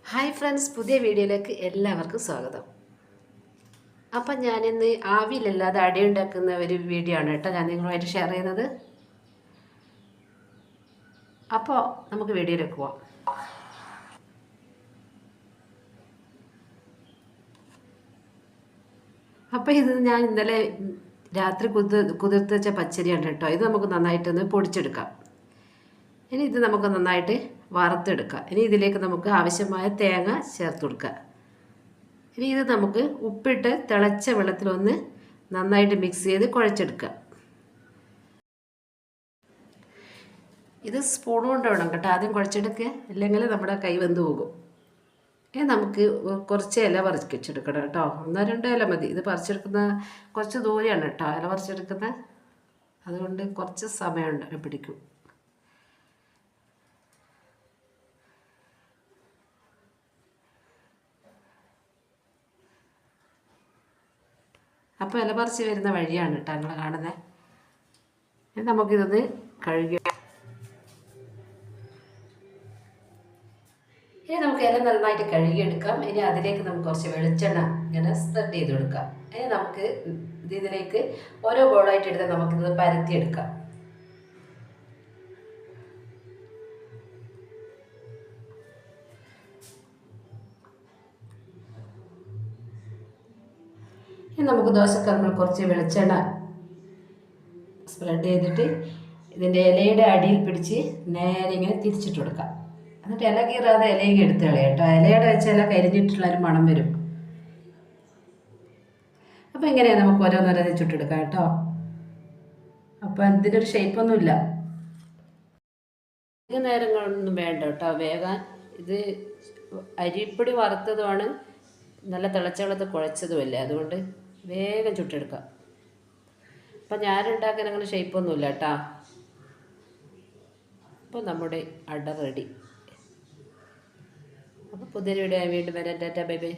Hi friends, പുതിയ വീഡിയോയിലേക്ക് എല്ലാവർക്കും സ്വാഗതം. അപ്പം ഞാനിന്ന് ആവിയിലല്ലാതെ അട ഉണ്ടാക്കുന്ന ഒരു വീഡിയോ ആണ് കേട്ടോ ഞാൻ നിങ്ങളുമായിട്ട് ഷെയർ ചെയ്യുന്നത്. അപ്പോൾ നമുക്ക് വീഡിയോയിലേക്ക് പോവാം. അപ്പോൾ ഇത് ഞാൻ ഇന്നലെ രാത്രി കുതിർത്ത് വെച്ച പച്ചരിയാണ് കേട്ടോ. ഇത് നമുക്ക് നന്നായിട്ടൊന്ന് പൊടിച്ചെടുക്കാം. ഇനി ഇത് നമുക്ക് നന്നായിട്ട് വറുത്തെടുക്കാം. ഇനി ഇതിലേക്ക് നമുക്ക് ആവശ്യമായ തേങ്ങ ചേർത്ത് കൊടുക്കാം. ഇനി ഇത് നമുക്ക് ഉപ്പിട്ട് തിളച്ച വെള്ളത്തിലൊന്ന് നന്നായിട്ട് മിക്സ് ചെയ്ത് കുഴച്ചെടുക്കുക. ഇത് സ്പൂൺ കൊണ്ട് വേണം കേട്ടോ ആദ്യം കുഴച്ചെടുക്കുക, ഇല്ലെങ്കിൽ നമ്മുടെ കൈ വെന്ത് പോകും. ഇനി നമുക്ക് കുറച്ച് ഇല പറിച്ചെടുക്കണം കേട്ടോ. 1-2 ഇല മതി. ഇത് പറിച്ചെടുക്കുന്ന കുറച്ച് ദൂരെയാണ് കേട്ടോ ഇല പറിച്ചെടുക്കുന്നത്, അതുകൊണ്ട് കുറച്ച് സമയം പിടിക്കും. അപ്പോൾ ഇല പറിച്ച് വരുന്ന വഴിയാണ് കേട്ടോ നിങ്ങൾ കാണുന്നത്. ഇനി നമുക്കിതൊന്ന് കഴുകി ഇനി നമുക്ക് ഇല നന്നായിട്ട് കഴുകിയെടുക്കാം. ഇനി അതിലേക്ക് നമുക്ക് കുറച്ച് വെളിച്ചെണ്ണ ഇങ്ങനെ സ്പ്രെഡ് ചെയ്ത് കൊടുക്കാം. ഇനി നമുക്ക് ഇതിലേക്ക് ഓരോ ബോളായിട്ട് എടുത്താൽ നമുക്കിത് പരത്തിയെടുക്കാം. ഇനി നമുക്ക് ദോശക്കറിൽ കുറച്ച് വെളിച്ചെണ്ണ സ്പ്രെഡ് ചെയ്തിട്ട് ഇതിൻ്റെ ഇലയുടെ അടിയിൽ പിടിച്ച് നേരെ ഇങ്ങനെ തിരിച്ചിട്ട് കൊടുക്കാം. എന്നിട്ട് ഇല കീറാതെ ഇലയൊക്കെ എടുത്ത് കളയാം കേട്ടോ. ഇലയുടെ വെച്ച ഇല കരിഞ്ഞിട്ടുള്ളൊരു മണം വരും. അപ്പോൾ ഇങ്ങനെയാണ് നമുക്ക് ഓരോന്നോരോന്ന് ചുട്ടെടുക്കാം കേട്ടോ. അപ്പോൾ ഇതിനൊരു ഷേപ്പൊന്നുമില്ല. അധിക നേരങ്ങളൊന്നും വേണ്ട കേട്ടോ വേകാൻ. ഇത് അരിപ്പൊടി വറുത്തതുമാണ്, നല്ല തിളച്ച വെള്ളത്തിൽ കുഴച്ചതുമല്ലേ, അതുകൊണ്ട് വേഗം ചുട്ടെടുക്കാം. അപ്പം ഞാനുണ്ടാക്കാൻ അങ്ങനെ ഷേപ്പൊന്നുമില്ല കേട്ടോ. അപ്പോൾ നമ്മുടെ അട റെഡി. അപ്പോൾ പുതിയൊരു വീഡിയോ വീണ്ടും വരാം. Tata, bye bye.